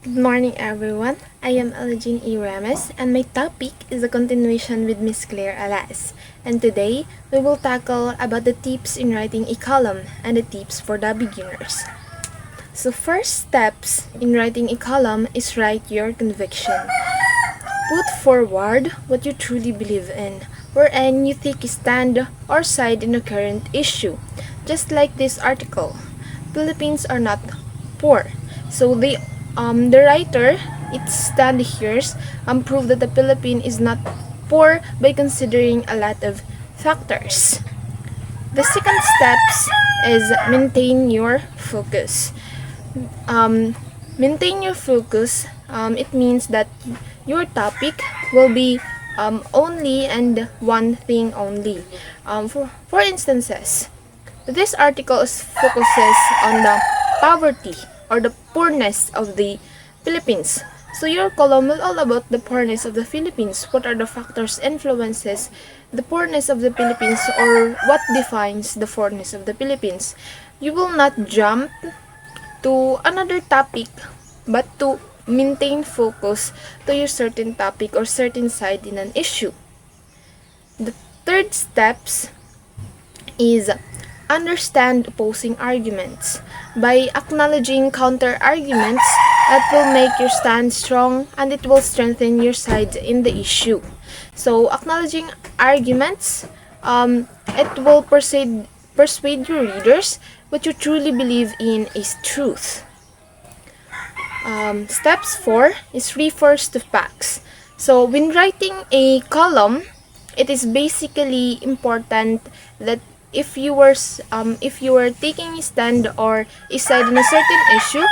Good morning, everyone. I am Alajin E. Rames, and my topic is a continuation with Miss Claire Alas. And today, we will tackle about the tips in writing a column and the tips for the beginners. So, first steps in writing a column is write your conviction. Put forward what you truly believe in, wherein you take a stand or side in the current issue. Just like this article, Philippines are not poor. So the writer, it stand here, prove that the Philippine is not poor by considering a lot of factors. The second steps is maintain your focus. Um, Maintain your focus. It means that your topic will be only and one thing only. For instances, this article focuses on the poverty or the poorness of the Philippines. So your column will all about the poorness of the Philippines. What are the factors influences the poorness of the Philippines, or what defines the poorness of the Philippines? You will not jump to another topic, but to maintain focus to your certain topic or certain side in an issue. The third steps is understand opposing arguments. By acknowledging counter arguments, that will make your stand strong and it will strengthen your side in the issue. So acknowledging arguments, it will persuade your readers what you truly believe in is truth. Steps 4 is refers to facts. So when writing a column, it is basically important that if you were taking a stand or a side in a certain issue,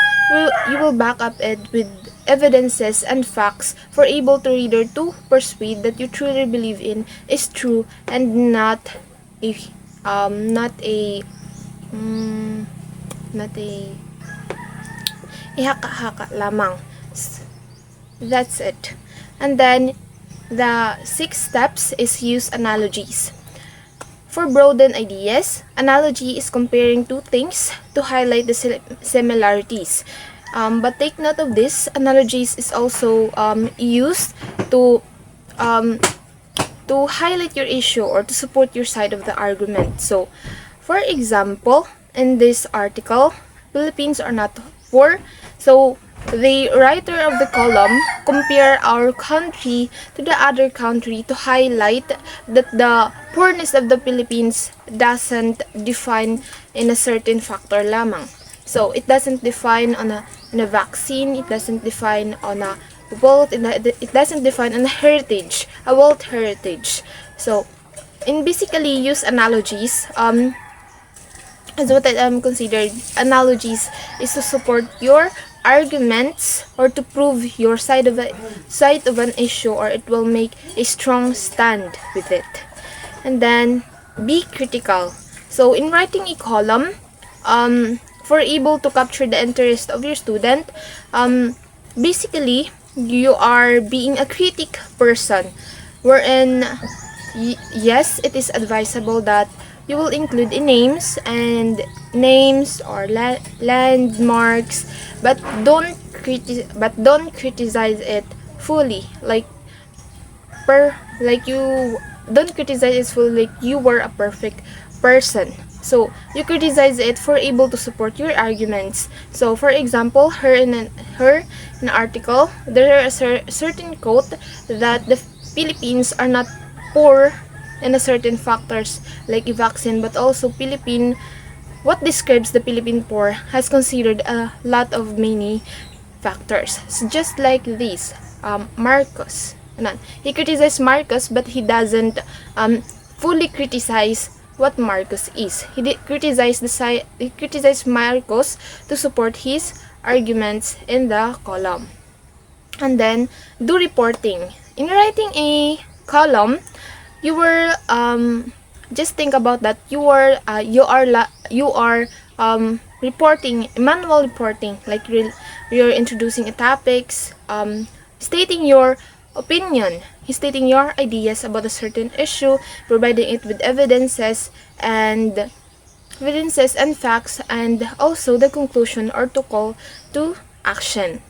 you will back up it with evidences and facts for able to reader to persuade that you truly believe in is true and not a not a not a ihaka-haka lamang. That's it. And then the 6 steps is use analogies. For broaden ideas, analogy is comparing two things to highlight the similarities. But take note of this, analogies is also used um, to highlight your issue or to support your side of the argument. So, for example, in this article, Philippines are not poor. So, the writer of the column compare our country to the other country to highlight that the poorness of the Philippines doesn't define in a certain factor lamang. So it doesn't define on a vaccine, it doesn't define on a wealth, it doesn't define on a heritage, a wealth heritage. So in basically use analogies, as what I considered analogies is to support your arguments or to prove your side of an issue, or it will make a strong stand with it. And then be critical. So in writing a column, for able to capture the interest of your student, basically you are being a critic person, wherein yes, it is advisable that you will include names or landmarks, but don't criticize it fully, like you don't criticize it fully like you were a perfect person. So you criticize it for able to support your arguments. So for example, her in an article, there are certain quote that the Philippines are not poor in a certain factors like a vaccine, but also what describes the Philippine poor has considered a lot of many factors. So just like this, Marcos, he criticized Marcos, but he doesn't fully criticize what Marcos is. He criticized Marcos to support his arguments in the column. And then do reporting. In writing a column, you were just think about that you are reporting, manual reporting, like you're introducing a topics, stating your opinion, stating your ideas about a certain issue, providing it with evidences and facts, and also the conclusion or to call to action.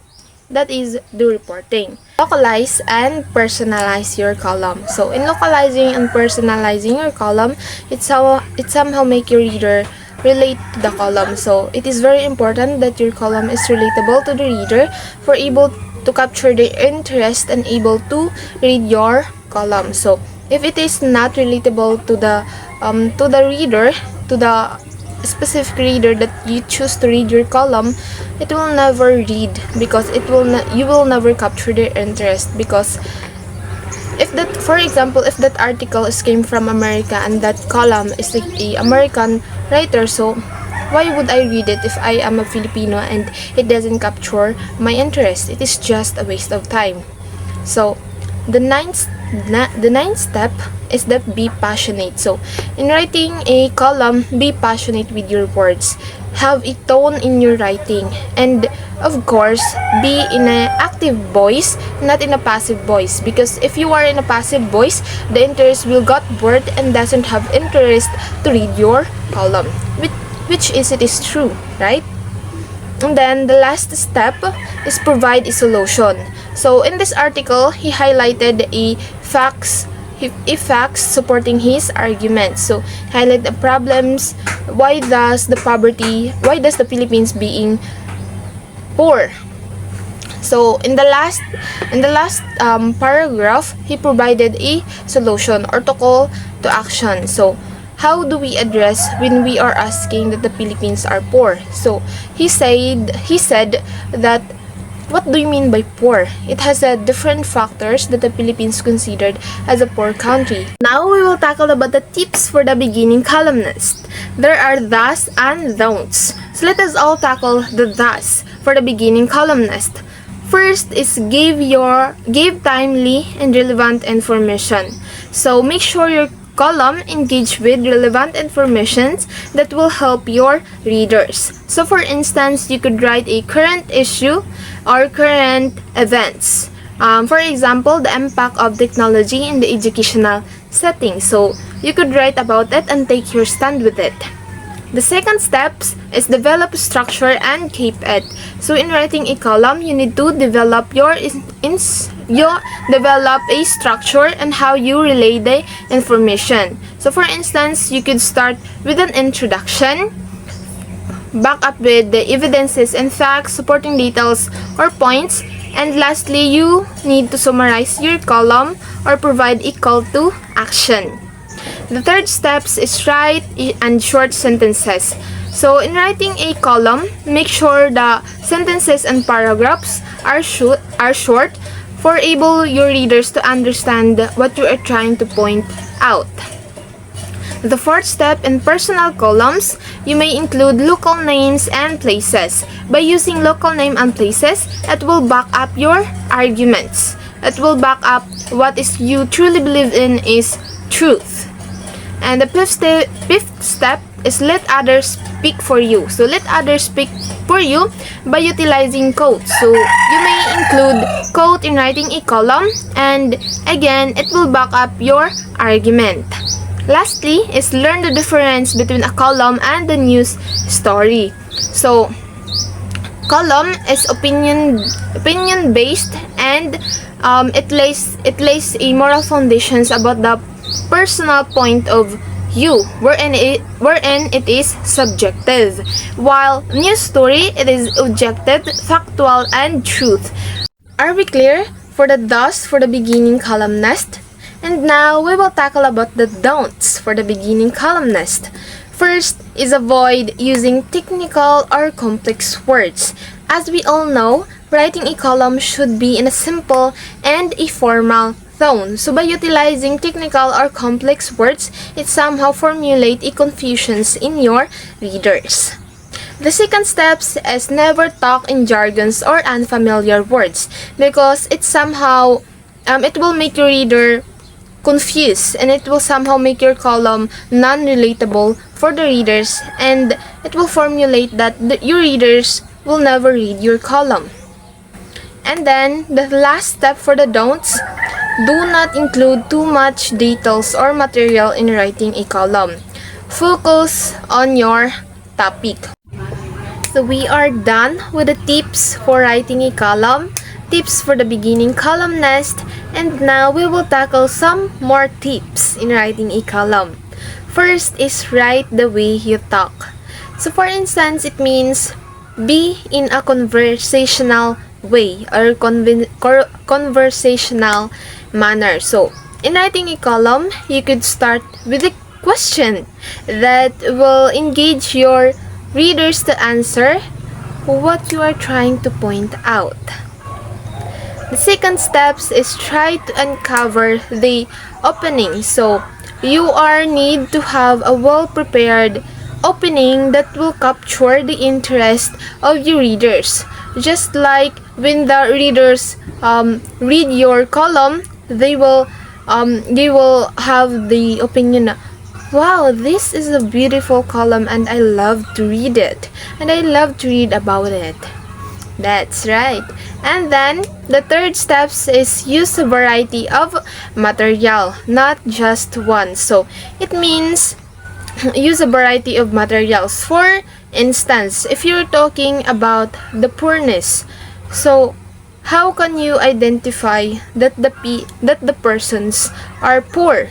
that is, do reporting. Localize and personalize your column. So in localizing and personalizing your column, it somehow make your reader relate to the column. So it is very important that your column is relatable to the reader for able to capture their interest and able to read your column. So if it is not relatable to the reader, to the specific reader that you choose to read your column, it will never read, because you will never capture their interest. Because if that, for example, if that article is came from America and that column is a American writer, so why would I read it if I am a Filipino and it doesn't capture my interest? It is just a waste of time. So the ninth step is that be passionate. So in writing a column, be passionate with your words. Have a tone in your writing, and of course, be in an active voice, not in a passive voice. Because if you are in a passive voice, the interest will get bored and doesn't have interest to read your column, which is it is true, right? And then the last step is provide a solution. So in this article, he highlighted facts supporting his argument. So highlight the problems. Why does the Philippines being poor? So in the last paragraph, he provided a solution or to call to action. So how do we address when we are asking that the Philippines are poor? So he said that, what do you mean by poor? It has different factors that the Philippines considered as a poor country. Now we will tackle about the tips for the beginning columnist. There are thus and don'ts. So let us all tackle the thus for the beginning columnist. First is give timely and relevant information. So make sure your column engage with relevant information that will help your readers. So for instance, you could write a current issue or current events. For example, the impact of technology in the educational setting. So you could write about it and take your stand with it. The second steps is develop structure and keep it. So in writing a column, you need to develop develop a structure and how you relay the information. So for instance, you could start with an introduction, back up with the evidences and facts, supporting details or points, and lastly, you need to summarize your column or provide a call to action. The third steps is write and short sentences. So in writing a column, make sure the sentences and paragraphs are short for able your readers to understand what you are trying to point out. The fourth step, in personal columns, you may include local names and places. By using local name and places, it will back up your arguments. It will back up what is you truly believe in is truth. And the fifth step is let others speak for you. So let others speak for you by utilizing quotes. So you may include quote in writing a column, and again, it will back up your argument. Lastly is learn the difference between a column and the news story. So column is opinion based, and it lays a moral foundations about the personal point of view, wherein it is subjective, while news story, it is objective, factual, and truth. Are we clear for the thus for the beginning columnist? And now we will tackle about the don'ts for the beginning columnist. First is avoid using technical or complex words. As we all know, writing a column should be in a simple and a formal tone. So by utilizing technical or complex words, it somehow formulate a confusions in your readers. The second steps is never talk in jargons or unfamiliar words, because it somehow it will make your reader confused, and it will somehow make your column non-relatable for the readers, and it will formulate that your readers will never read your column. And then the last step for the don'ts, do not include too much details or material in writing a column. Focus on your topic. So we are done with the tips for writing a column. tips for the beginning columnist, and now we will tackle some more tips in writing a column. First is write the way you talk. So for instance, it means be in a conversational way or conversational manner. So in writing a column, you could start with a question that will engage your readers to answer what you are trying to point out. The second steps is try to uncover the opening. So you are need to have a well-prepared opening that will capture the interest of your readers. Just like when the readers read your column, they will have the opinion, wow, this is a beautiful column and I love to read it. And I love to read about it. That's right. And then the third steps is use a variety of material, not just one. So it means use a variety of materials. For instance, if you're talking about the poorness, so how can you identify that the persons are poor?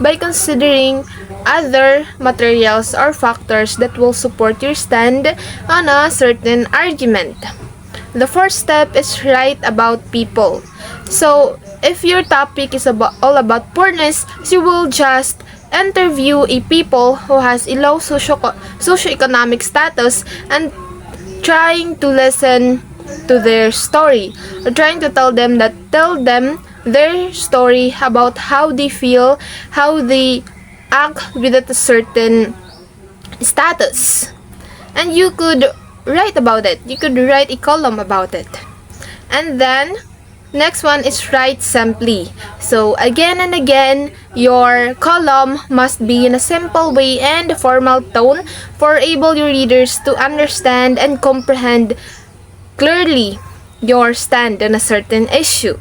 By considering other materials or factors that will support your stand on a certain argument. The first step is write about people. So if your topic is all about poorness, you will just interview a people who has a low socioeconomic status and trying to listen to their story, or trying to tell them their story about how they feel, how they act with a certain status. And you could write about it. You could write a column about it. And then next one is write simply. So again and again, your column must be in a simple way and formal tone for able your readers to understand and comprehend clearly your stand on a certain issue.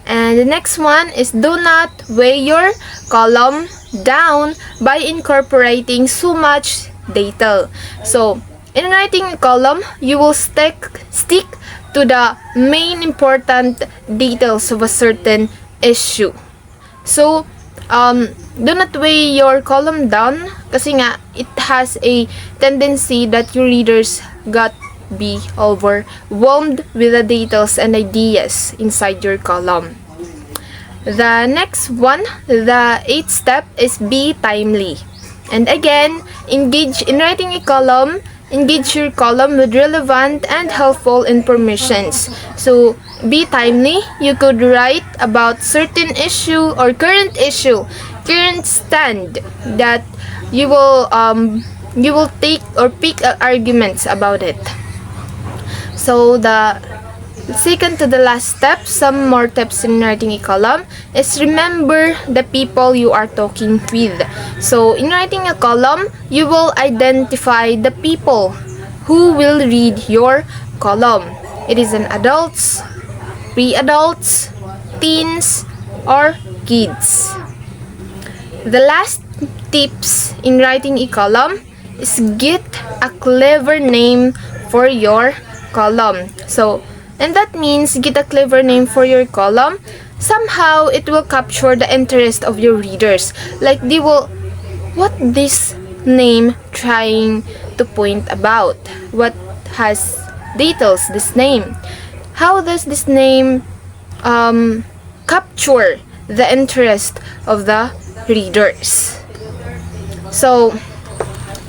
And the next one is do not weigh your column down by incorporating so much detail. So in writing a column, you will stick to the main important details of a certain issue. So, do not weigh your column down kasi nga it has a tendency that your readers got be overwhelmed with the details and ideas inside your column. The next one, the 8th step is be timely. And again, engage in writing a column. Engage your column with relevant and helpful informations. So, be timely. You could write about certain issue or current stand that you will take or pick arguments about it. So, the second to the last step, some more tips in writing a column, is remember the people you are talking with. So, in writing a column, you will identify the people who will read your column. It is an adults, pre-adults, teens, or kids. The last tips in writing a column is get a clever name for your column. So, and that means get a clever name for your column. Somehow, it will capture the interest of your readers. Like, they will, what this name trying to point about? What has details this name? How does this name capture the interest of the readers? So,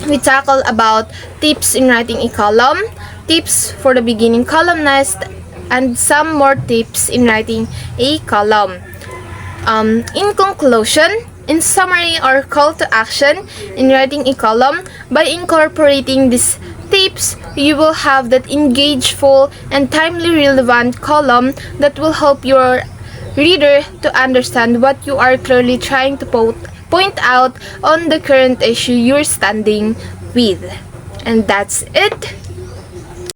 we tackle about tips in writing a column, tips for the beginning columnist, and some more tips in writing a column. In conclusion, in summary or call to action in writing a column, by incorporating these tips, you will have that engageful and timely relevant column that will help your reader to understand what you are clearly trying to point out on the current issue you're standing with. And that's it.